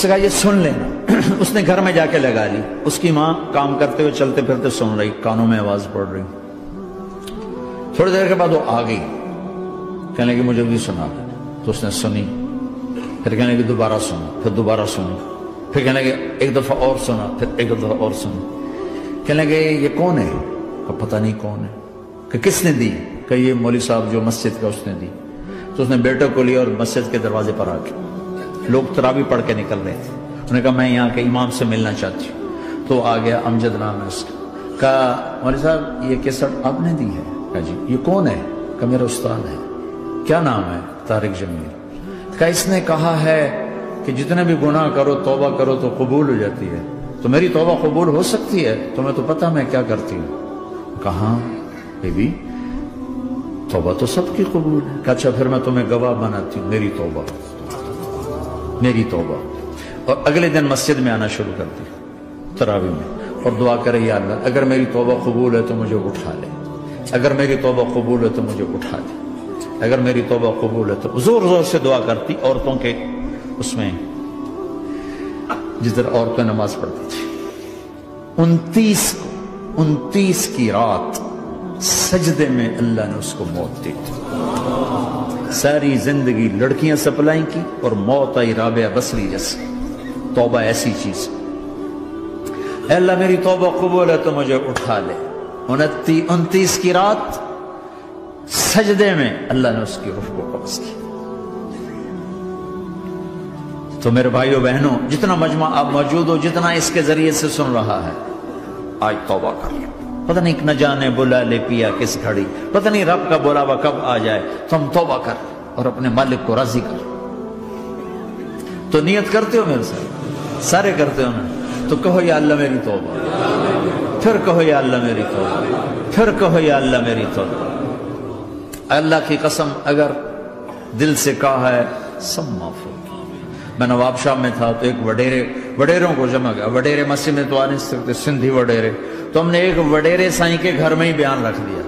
اس نے کہا یہ سن لینا اس نے گھر میں جا کے لگا لی. اس کی ماں کام کرتے ہوئے چلتے پھرتے سن رہی, کانوں میں آواز پڑ رہی. تھوڑی دیر کے بعد وہ آ گئی, کہنے لگی مجھے بھی سنا. تو اس نے سنی, پھر کہنے لگی دوبارہ سنا, پھر دوبارہ سنی, پھر کہنے لگی ایک دفعہ اور سنا, پھر ایک دفعہ اور سنی. کہنے لگے یہ کون ہے؟ کہ پتہ نہیں کون ہے. کہ کس نے دی؟ کہ یہ مولوی صاحب جو مسجد کا اس نے دی. تو اس نے بیٹے کو لیا اور مسجد کے دروازے پر آ کے, لوگ تراویح پڑھ کے نکل رہے تھے, انہوں نے کہا میں یہاں کے امام سے ملنا چاہتی ہوں. تو آ گیا, امجد نام ہے اس کا. کہا مولوی صاحب یہ کیسٹ آپ نے دی ہے؟ کہا جی. یہ کون ہے؟ کہ میرا استاد ہے. کیا نام ہے؟ طارق جمیل. کہا اس نے کہا ہے کہ جتنے بھی گناہ کرو توبہ کرو تو قبول ہو جاتی ہے, تو میری توبہ قبول ہو سکتی ہے؟ تمہیں تو پتہ میں کیا کرتی ہوں. کہا بی بی توبہ تو سب کی قبول ہے. کہا اچھا پھر میں تمہیں گواہ بناتی ہوں, میری توبہ, میری توبہ. اور اگلے دن مسجد میں آنا شروع کر دی تراویح میں, اور دعا کرے یا اللہ اگر میری توبہ قبول ہے تو مجھے اٹھا لے, اگر میری توبہ قبول ہے تو مجھے اٹھا لے, اگر میری توبہ قبول ہے تو. زور زور سے دعا کرتی عورتوں کے اس میں, جس طرح عورتیں نماز پڑھتی تھی. 29 کی رات سجدے میں اللہ نے اس کو موت دی تھی. ساری زندگی لڑکیاں سپلائی کی اور موت آئی رابعہ بصری جیسے. توبہ ایسی چیز, اے اللہ میری توبہ قبول ہے تو مجھے اٹھا لے. 29 کی رات سجدے میں اللہ نے اس کی روح کو قبض کی. تو میرے بھائیو بہنوں, جتنا مجمع آپ موجود ہو, جتنا اس کے ذریعے سے سن رہا ہے, آج توبہ کر لو. پتہ نہیں نہ جانے بلا لے پیا کس گھڑی, پتہ نہیں رب کا بلاوا کب آ جائے. تو ہم توبہ کر اور اپنے مالک کو راضی کر. تو نیت کرتے ہو میرے ساتھ, سارے کرتے ہو نا؟ تو کہو یا اللہ میری توبہ, پھر کہو یا اللہ میری توبہ, پھر کہو یا اللہ میری توبہ. اللہ کی قسم اگر دل سے کہا ہے سب معاف ہو. میں نواب شاہ میں تھا تو ایک وڈیروں کو جمع گیا. وڈیرے مسجد میں تو آ نہیں سکتے, سندھی وڈیرے. تو ہم نے ایک وڈیرے سائیں کے گھر میں ہی بیان رکھ دیا.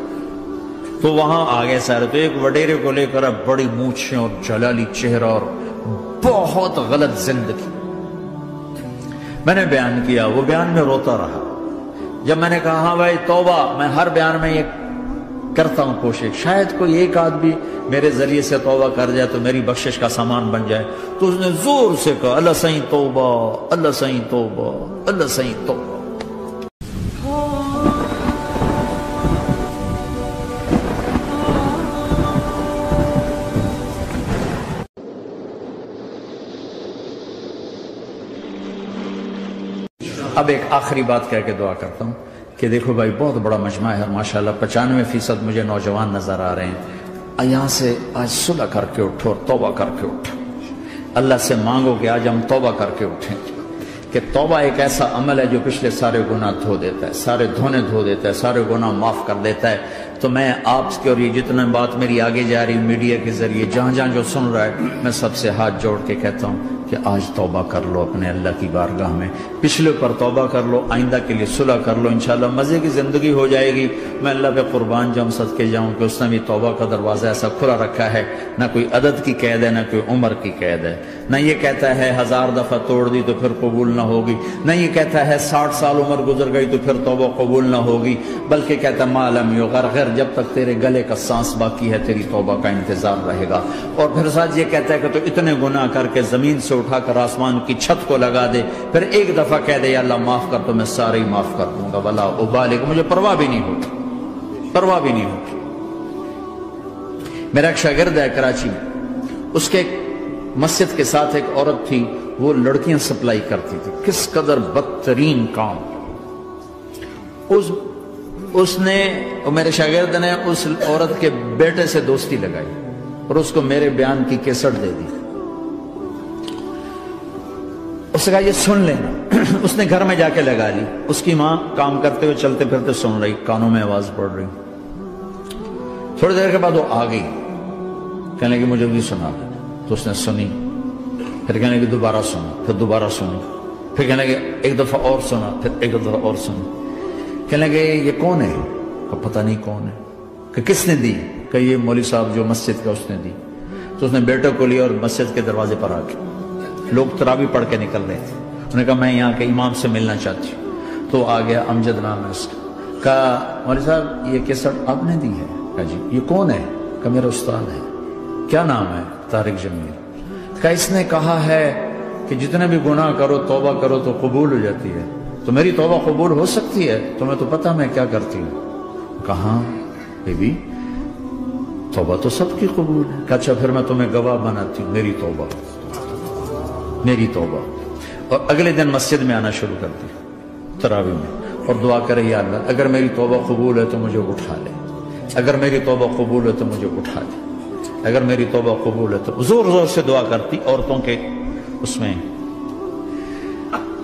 تو وہاں آگے سارے, تو ایک وڈیرے کو لے کر بڑی مونچھیں اور جلالی چہرہ اور بہت غلط زندگی. میں نے بیان کیا, وہ بیان میں روتا رہا. جب میں نے کہا ہاں بھائی توبہ, میں ہر بیان میں یہ کرتا ہوں کوشش, شاید کوئی ایک آدمی میرے ذریعے سے توبہ کر جائے تو میری بخشش کا سامان بن جائے. تو اس نے زور سے کہا اللہ سائیں توبہ, اللہ سائیں توبہ, اللہ سائیں توبہ. اب ایک آخری بات کہہ کے دعا کرتا ہوں کہ دیکھو بھائی بہت بڑا مجمع ہے ماشاءاللہ, 95% مجھے نوجوان نظر آ رہے ہیں. یہاں سے آج صلح کر کے اٹھو اور توبہ کر کے اٹھو. اللہ سے مانگو کہ آج ہم توبہ کر کے اٹھیں, کہ توبہ ایک ایسا عمل ہے جو پچھلے سارے گناہ دھو دیتا ہے, سارے دھونے دھو دیتا ہے, سارے گناہ معاف کر دیتا ہے. تو میں آپ کے, اور یہ جتنا بات میری آگے جا رہی میڈیا کے ذریعے, جہاں جہاں جو سن رہا ہے, میں سب سے ہاتھ جوڑ کے کہتا ہوں کہ آج توبہ کر لو اپنے اللہ کی بارگاہ میں. پچھلے پر توبہ کر لو, آئندہ کے لیے صلح کر لو, انشاءاللہ مزے کی زندگی ہو جائے گی. میں اللہ پہ قربان جاؤں, صدقے جاؤں کہ اس نے بھی توبہ کا دروازہ ایسا کھلا رکھا ہے, نہ کوئی عدد کی قید ہے, نہ کوئی عمر کی قید ہے. نہ یہ کہتا ہے 1000 دفعہ توڑ دی تو پھر قبول نہ ہوگی, نہ یہ کہتا ہے 60 سال عمر گزر گئی تو پھر توبہ قبول نہ ہوگی, بلکہ کہتا ہے ما لم یغرغر, جب تک تیرے گلے کا سانس باقی ہے تیری توبہ کا انتظار رہے گا. اور پھر ساتھ یہ کہتا ہے کہ تو اتنے گناہ کر کے زمین سے اٹھا کر آسمان کی چھت کو لگا دے, پھر ایک دفعہ کہہ دے یا اللہ معاف کر تو میں سارے ہی معاف کر دوں گا, ولا ابالغ, مجھے پرواہ بھی نہیں ہوتی, پرواہ بھی نہیں ہوتی. میرا ایک شاگرد ہے کراچی میں, اس کے مسجد کے ساتھ ایک عورت تھی, وہ لڑکیاں سپلائی کرتی تھی. کس قدر بدترین کام. اس نے, میرے شاگرد نے اس عورت کے بیٹے سے دوستی لگائی اور اس کو میرے بیان کی کیسٹ دے دی. اس نے کہا یہ سن لینا. اس نے گھر میں جا کے لگا لی. اس کی ماں کام کرتے ہوئے چلتے پھرتے سن رہی, کانوں میں آواز پڑ رہی. تھوڑی دیر کے بعد وہ آ گئی, کہنے لگی مجھے بھی سنا. تو اس نے سنی, پھر کہنے لگی دوبارہ سنا, پھر دوبارہ سنی, پھر کہنے لگی ایک دفعہ اور سنا, پھر ایک دفعہ اور سنی. کہنے لگے یہ کون ہے؟ کہ پتہ نہیں کون ہے. کہ کس نے دی؟ کہ یہ مولوی صاحب جو مسجد کا اس نے دی. تو اس نے بیٹے کو لیا اور مسجد کے دروازے پر آ کے لوگ تراویح پڑھ کے نکل رہے تھے. انہوں نے کہا میں یہاں کے امام سے ملنا چاہتی ہوں. تو آ گیا, امجد نام ہے اس کا. کہا مولوی صاحب یہ کیسٹ آپ نے دی ہے؟ کہا جی. یہ کون ہے؟ کہا میرا استاد ہے. کیا نام ہے؟ طارق جمیل. کہا اس نے کہا ہے کہ جتنے بھی گناہ کرو توبہ کرو تو قبول ہو جاتی ہے, تو میری توبہ قبول ہو سکتی ہے؟ تمہیں تو پتہ میں کیا کرتی ہوں. کہاں بی بی توبہ تو سب کی قبول ہے. کہا اچھا پھر میں تمہیں گواہ بناتی ہوں, میری توبہ, میری توبہ. اور اگلے دن مسجد میں آنا شروع کر دی تراویح میں, اور دعا کرے یا اللہ اگر میری توبہ قبول ہے تو مجھے اٹھا لے, اگر میری توبہ قبول ہے تو مجھے اٹھا لے, اگر میری توبہ قبول ہے تو. زور زور سے دعا کرتی عورتوں کے اس میں,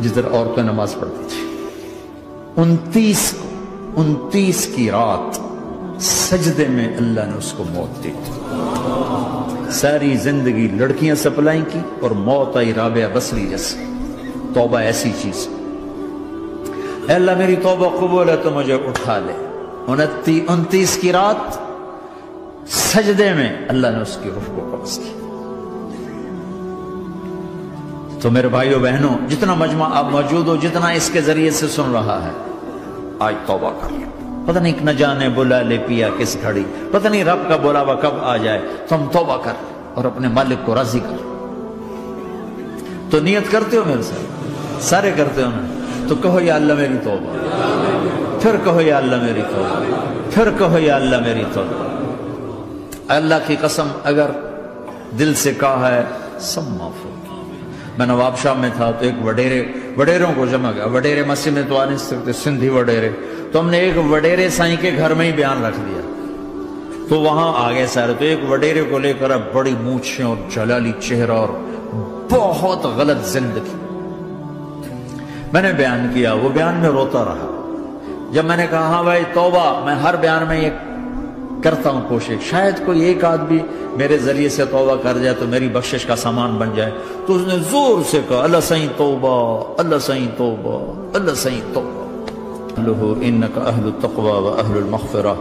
جس طرح عورتیں نماز پڑھتی تھی. 29 کی رات سجدے میں اللہ نے اس کو موت دی. ساری زندگی لڑکیاں سپلائی کی اور موت آئی رابعہ بصری جیسے. توبہ ایسی چیز, اے اللہ میری توبہ قبول ہے تو مجھے اٹھا لے. 29 کی رات سجدے میں اللہ نے اس کی روح کو قبض کی. تو میرے بھائیوں بہنوں, جتنا مجمع آپ موجود ہو, جتنا اس کے ذریعے سے سن رہا ہے, آج توبہ کر لیں. پتہ نہیں نہ جانے بلا لے پیا کس گھڑی, پتہ نہیں رب کا بلاوا کب آ جائے. تم توبہ کر اور اپنے مالک کو راضی کر. تو نیت کرتے ہو میرے ساتھ, سارے کرتے ہو نا, تو کہو یا اللہ میری توبہ, پھر کہو یا اللہ میری توبہ, پھر کہو یا اللہ میری توبہ. اللہ کی قسم اگر دل سے کہا ہے سب معاف ہو. میں نواب شاہ میں تھا تو ایک وڈیروں کو جمع گیا. وڈیرے مسجد میں تو آ نہیں سکتے, سندھی وڈیرے, تو ہم نے ایک وڈیرے سائیں کے گھر میں ہی بیان رکھ دیا. تو وہاں آگے سارے, تو ایک وڈیرے کو لے کر بڑی مونچھیں اور جلالی چہرہ اور بہت غلط زندگی. میں نے بیان کیا, وہ بیان میں روتا رہا. جب میں نے کہا ہاں بھائی توبہ, میں ہر بیان میں یہ کرتا ہوں کوشش, شاید کوئی ایک آدمی میرے ذریعے سے توبہ کر جائے تو میری بخشش کا سامان بن جائے. تو اس نے زور سے کہا اللہ سائیں توبہ, اللہ سائیں توبہ, اللہ سائیں توبہ. انک اہل التقوی و اہل المغفرہ.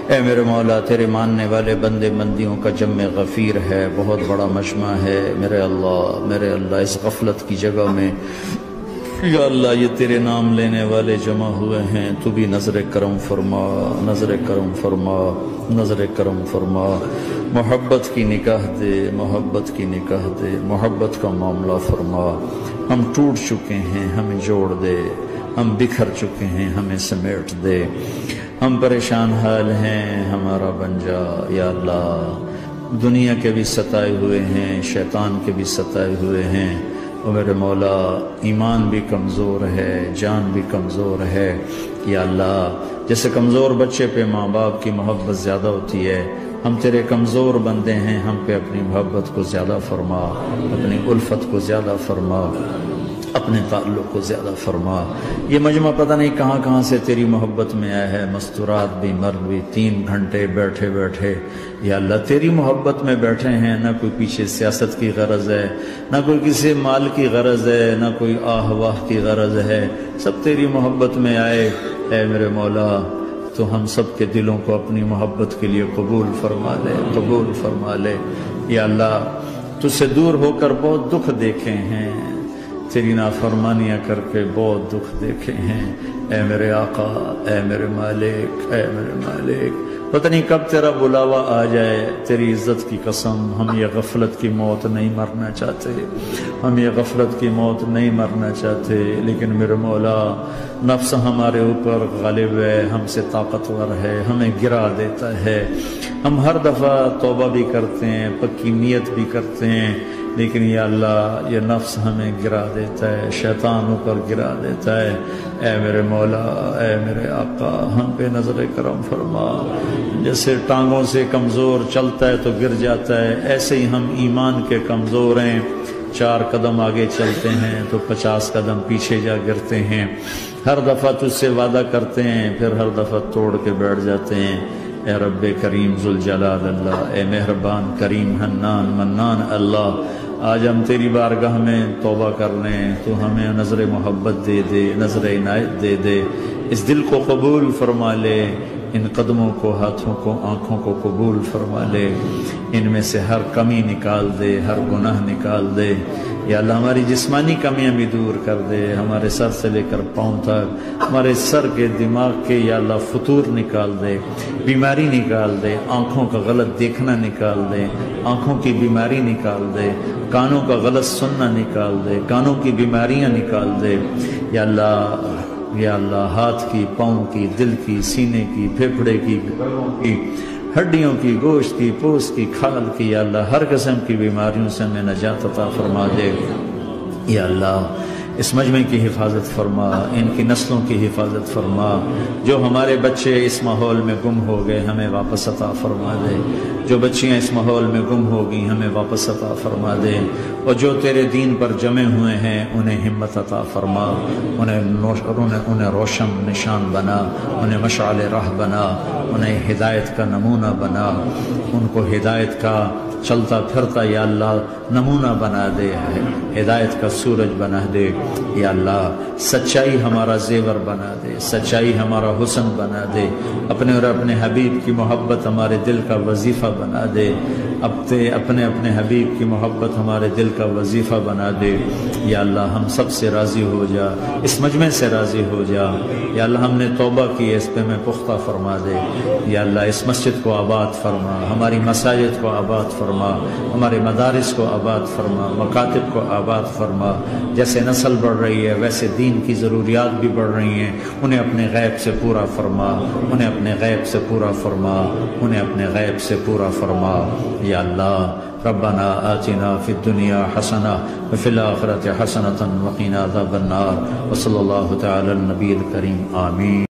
اے میرے مولا تیرے ماننے والے بندے بندیوں کا جمع غفیر ہے, بہت بڑا مجمع ہے. میرے اللہ اس غفلت کی جگہ میں یا اللہ یہ تیرے نام لینے والے جمع ہوئے ہیں, تو بھی نظر کرم فرما, نظر کرم فرما, نظر کرم فرما. محبت کی نکاح دے, محبت کی نکاح دے, محبت کا معاملہ فرما. ہم ٹوٹ چکے ہیں ہمیں جوڑ دے, ہم بکھر چکے ہیں ہمیں سمیٹ دے. ہم پریشان حال ہیں ہمارا بن جا یا اللہ. دنیا کے بھی ستائے ہوئے ہیں, شیطان کے بھی ستائے ہوئے ہیں. اور میرے مولا ایمان بھی کمزور ہے, جان بھی کمزور ہے یا اللہ. جیسے کمزور بچے پہ ماں باپ کی محبت زیادہ ہوتی ہے, ہم تیرے کمزور بندے ہیں, ہم پہ اپنی محبت کو زیادہ فرما, اپنی الفت کو زیادہ فرما, اپنے تعلق کو زیادہ فرما. یہ مجمع پتہ نہیں کہاں کہاں سے تیری محبت میں آیا ہے, مستورات بھی مرد بھی. 3 گھنٹے بیٹھے بیٹھے یا اللہ تیری محبت میں بیٹھے ہیں. نہ کوئی پیچھے سیاست کی غرض ہے, نہ کوئی کسی مال کی غرض ہے, نہ کوئی آہ واہ کی غرض ہے, سب تیری محبت میں آئے. اے میرے مولا تو ہم سب کے دلوں کو اپنی محبت کے لیے قبول فرما لے, قبول فرما لے یا اللہ. تجھ سے دور ہو کر بہت دکھ دیکھے ہیں, تیری نافرمانیاں کر کے بہت دکھ دیکھے ہیں. اے میرے آقا, اے میرے مالک, اے میرے مالک, پتہ نہیں کب تیرا بلاوا آ جائے. تیری عزت کی قسم ہم یہ غفلت کی موت نہیں مرنا چاہتے, ہم یہ غفلت کی موت نہیں مرنا چاہتے. لیکن میرے مولا نفس ہمارے اوپر غالب ہے, ہم سے طاقتور ہے, ہمیں گرا دیتا ہے. ہم ہر دفعہ توبہ بھی کرتے ہیں, پکی نیت بھی کرتے ہیں, لیکن یا اللہ یہ نفس ہمیں گرا دیتا ہے, شیطان اوپر گرا دیتا ہے. اے میرے مولا, اے میرے آقا, ہم پہ نظر کرم فرما. جیسے ٹانگوں سے کمزور چلتا ہے تو گر جاتا ہے, ایسے ہی ہم ایمان کے کمزور ہیں. 4 قدم آگے چلتے ہیں تو 50 قدم پیچھے جا گرتے ہیں. ہر دفعہ تجھ سے وعدہ کرتے ہیں, پھر ہر دفعہ توڑ کے بیٹھ جاتے ہیں. اے رب کریم ذوالجلال اللہ, اے مہربان کریم حنان منان اللہ, آج ہم تیری بارگاہ میں توبہ کر لیں. تو ہمیں نظر محبت دے دے, نظر عنایت دے دے. اس دل کو قبول فرما لے, ان قدموں کو, ہاتھوں کو, آنکھوں کو قبول فرما لے. ان میں سے ہر کمی نکال دے, ہر گناہ نکال دے. یا اللہ ہماری جسمانی کمیاں بھی دور کر دے، ہمارے سر سے لے کر پاؤں تک، ہمارے سر کے دماغ کے یا اللہ فطور نکال دے، بیماری نکال دے، آنکھوں کا غلط دیکھنا نکال دے، آنکھوں کی بیماری نکال دے، کانوں کا غلط سننا نکال دے، کانوں کی بیماریاں نکال دے، یا اللہ ہاتھ کی، پاؤں کی، دل کی، سینے کی، پھیپھڑے کی، ہڈیوں کی، گوشت کی، پوست کی، کھال کی، یا اللہ ہر قسم کی بیماریوں سے ہمیں نجات عطا فرما دے۔ یا اللہ اس مجمع کی حفاظت فرما، ان کی نسلوں کی حفاظت فرما، جو ہمارے بچے اس ماحول میں گم ہو گئے ہمیں واپس عطا فرما دے، جو بچیاں اس ماحول میں گم ہو گئی ہمیں واپس عطا فرما دے، اور جو تیرے دین پر جمع ہوئے ہیں انہیں ہمت عطا فرما، انہیں روشن نشان بنا، انہیں مشعل راہ بنا، انہیں ہدایت کا نمونہ بنا، ان کو ہدایت کا چلتا پھرتا یا اللہ نمونہ بنا دے، ہدایت کا سورج بنا دے، یا اللہ سچائی ہمارا زیور بنا دے، سچائی ہمارا حسن بنا دے، اپنے اور اپنے حبیب کی محبت ہمارے دل کا وظیفہ بنا دے، اپنے حبیب کی محبت ہمارے دل کا وظیفہ بنا دے، یا اللہ ہم سب سے راضی ہو جا، اس مجمع سے راضی ہو جا، یا اللہ ہم نے توبہ کی اس پہ میں پختہ فرما دے، یا اللہ اس مسجد کو آباد فرما، ہماری مساجد کو آباد فرما، ہمارے مدارس کو آباد فرما، مکاتب کو آباد فرما، جیسے نسل بڑھ رہی ہے ویسے دین کی ضروریات بھی بڑھ رہی ہیں، انہیں اپنے غیب سے پورا فرما، انہیں اپنے غیب سے پورا فرما، انہیں اپنے غیب سے پورا فرما، یا اللہ ربنا آتنا فی الدنیا حسنہ وفی الآخرۃ حسنۃ وقنا عذاب النار، وصلی اللہ تعالی النبی الکریم، آمین۔